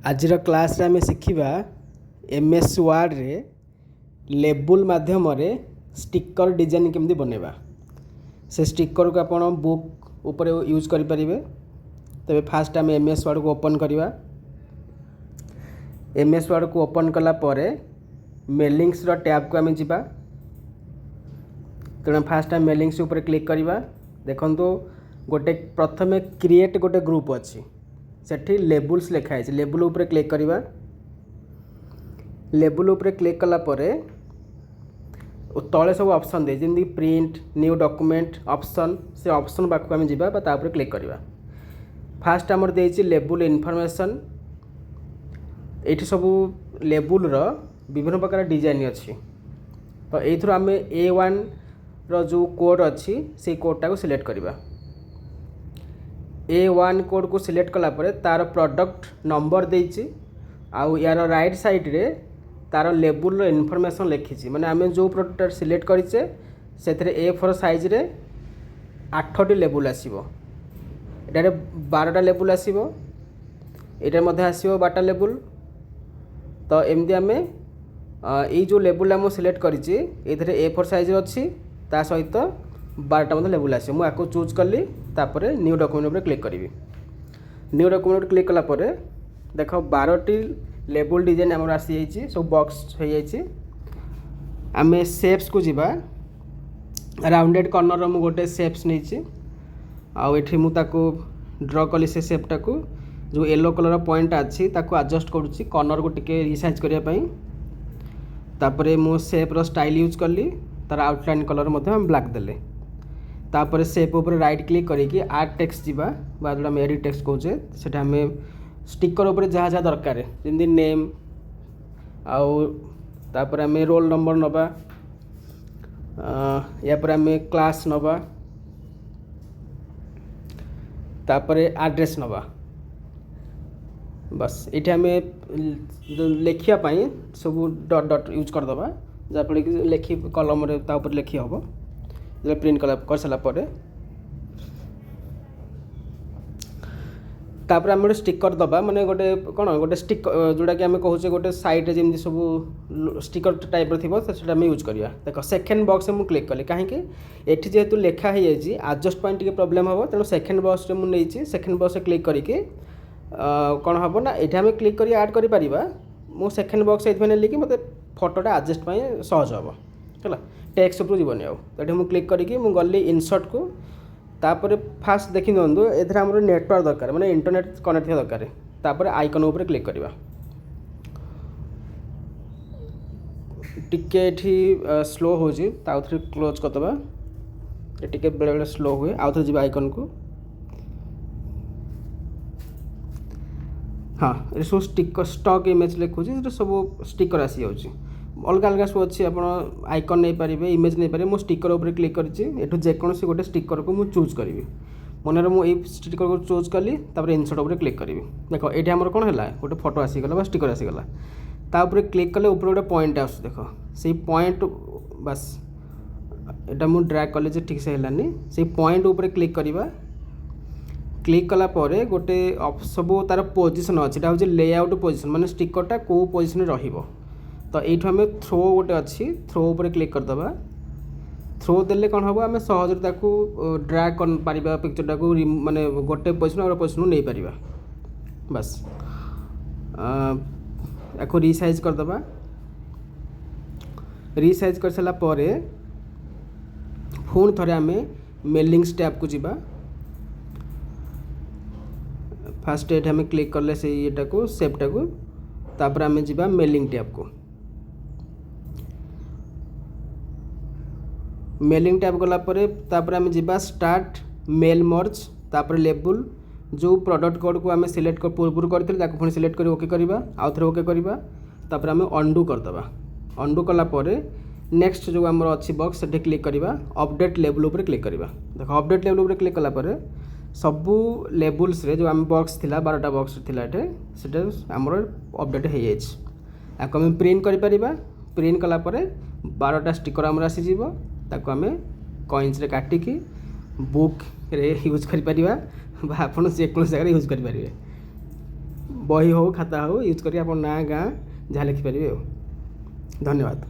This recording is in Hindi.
आजिर क्लास रे आमे शिखिबा एमएस वर्ड रे लेबुल माध्यम रे स्टिकर डिजाइन केमती बनेबा। से स्टिकर को आपण बुक ऊपर यूज करि परिबे। तबे फास्ट आमे एमएस वर्ड को ओपन करिबा। एमएस वर्ड को ओपन कला परे मेलिंग्स रो टैब को आमे जिबा। तेणु फास्ट आम मेलिंग्स ऊपर क्लिक करिबा। देखंतु गोटे प्रथमे क्रिएट गोटे ग्रुप अच्छी सेठी लेबुल्स लिखा है। लेबुल ऊपर क्लिक करिबा। लेबुल ऊपर क्लिक कला परे तले सब ऑप्शन दे जमी प्रिंट न्यू डॉक्यूमेंट ऑप्शन से ऑप्शन पाखक आम जावा ऊपर क्लिक करिबा। फास्ट आमर देछि लेबुल इनफॉरमेशन। एठी सब लेबुल रो विभिन्न प्रकार डिजाइन अच्छी। तो एथुर आम A1 रो जो कोड अच्छी से कोडटा को सिलेक्ट करिबा। A1 कोड को सिलेक्ट कला परे तार प्रोडक्ट नंबर देछि आउ यार राइट साइड रे तार लेबुल रो इनफॉरमेशन लिखिछि। माने आमे जो प्रोडक्ट सिलेक्ट करिचे सेथरे A4 साइज रे 8टी लेबुल आसीबो। एटारे 12टा लेबुल आसीबो। एटा मध्ये आसीबो 12टा लेबुल। तो एमदी आमे ए जो लेबुल आम सिलेक्ट करिछि एथरे A4 साइज रे अछि ता सहित 12टा मध्ये लेबुल आसीबो। मु आको चूज करली तापरे न्यू डॉक्यूमेंट ऊपर क्लिक करिवि। न्यू डॉक्यूमेंट क्लिक कला परे देखो 12टी लेबुल डिजाइन हमर आसी जाइछि। सब बॉक्स हो जाइछि। आमे शेप्स को जिबा। राउंडेड कॉर्नर रो मु गोटे शेप्स नेछि आ एठी मु ताको ड्रा कली से शेपटा को जो येलो कलर पॉइंट अछि ताको एडजस्ट करूछि कॉर्नर को टिके रिसाइज करिया पई। तापरे मु शेप रो स्टाइल यूज करली। तार आउटलाइन कलर मध्ये हम ब्लैक देले। तापर शेप ऊपर राइट क्लिक करिकि आड टेक्स्ट जिबा बा जोडा एडिट टेक्स्ट कहूचे सेटा हमें स्टिकर ऊपर जहाँ जहाँ दरकार जमी नेम आउ तापर हमें रोल नंबर नबा या पर हमें क्लास नबा तापर एड्रेस नबा। बस ये हमें लिखिया पाई सब डॉट डॉट यूज कर दबा जहाँफल कि लिखि कलम रे ता ऊपर लिखि हम जो प्रिंट कर सारा पर तापर आम गोटे स्टिकर दबा माने गोटे कौन गोटे स्टिक जोड़ा कि आम कहूचे गोटे साइड रे जमी सब स्टिकर टाइप थी से यूज करवा। देख सेकेंड बॉक्स में क्लिक कली कहीं एठी जेहेतु लेखा है एडजस्ट पॉइंट टी प्रॉब्लम हम तेणु सेकेंड बॉक्स में मुझे सेकेंड बॉक्स क्लिक करके कौन हम ना ये आम क्लिक कर आड कर मु सेकेंड बॉक्स ये नेली कि मतलब फोटोटा एडजस्ट सहज हम है टेक्स्ट ऊपर जीवन आउ तो मुझे क्लिक करके गली इनसर्ट को तापर फास्ट देखी दिखाँ एथर आम नेटवर्क दरकार माने इंटरनेट कनेक्ट थी दरकार तापर आइकन ऊपर क्लिक करवा। टिके स्लो हो थे क्लोज करदे टे बेले बेले स्लो हुए आउ थे जी आइकन को। हाँ ये सब स्टिकर स्टॉक इमेज लिखुची सब स्टिकर आसी जाऊँगी अलग अलग सब अच्छी आप आइकन नहीं पारे इमेज नहीं पारे। मो स्टिकर ऊपर क्लिक करूँ जेकोसी गोटे स्टिकर को मुझे चूज करी मनरे मुझे स्टिकर को चूज कली इनसर्ट ऊपर क्लिक करी। देख ये आम कौन है गोटे फोटो आसीगला स्टिकर आसीगला तापर क्लिक कले ऊपर गोटे पॉइंट आस देख से पॉइंट बस यहाँ मुझे ड्रैग कले ठीक से है से पॉइंट ऊपर क्लिक करवा। क्लिक कला परे गोटे सब तार पोजिशन अच्छी हूँ लेआउट पोजिशन माने स्टिकरटा कौ पोजिशन रहिबो। तो ये आम थ्रो गोटे अच्छी थ्रो ऊपर क्लिक करदे थ्रो देले कौन हम आम सहज ड्रैग कर पारिबा पिक्चरटा को माने गोटे पोजिशन और पोजिशन नहीं पारिबा। बस या रिसाइज करदे रिसाइज कर सारा परे पुणी थे आम मेलिंग्स टैब को जीवा। फास्ट ये आम क्लिक करले से येटा को सेपटा को तापर आम जीवा मेलिंग टैब को। मेलिंग टैब गला परे तापर आम जीवा स्टार्ट मेल मर्ज तापर लेबुल जो प्रोडक्ट कोड को आम सिलेक्ट कर पूर्व करथिले पुणी सिलेक्ट कर ओके करवा आउ थे ओके करवा तापर आम अंडू करदबा। अंडू कला परे नेक्स्ट जो आमर अच्छी बॉक्स से क्लिक करवा अपडेट लेबुल ऊपर क्लिक करवा। देख अपडेट लेबुल ऊपर क्लिक कला परे सबू लेबुल्स रे जो आम बॉक्स थिला 12टा बॉक्स थिला एटे आमर अपडेट हो जाए। आम प्रिंट कर प्रिंट कला परे 12टा स्टिकर आमर आसी जीवो ताको आम कॉइन्स रे काटिकी बुक रे यूज कर परिबा आप जेकोसी जगह यूज करेंगे। बही हो खाता हो यूज करी आप ना गाँ जहाँ लिखिपारे। धन्यवाद।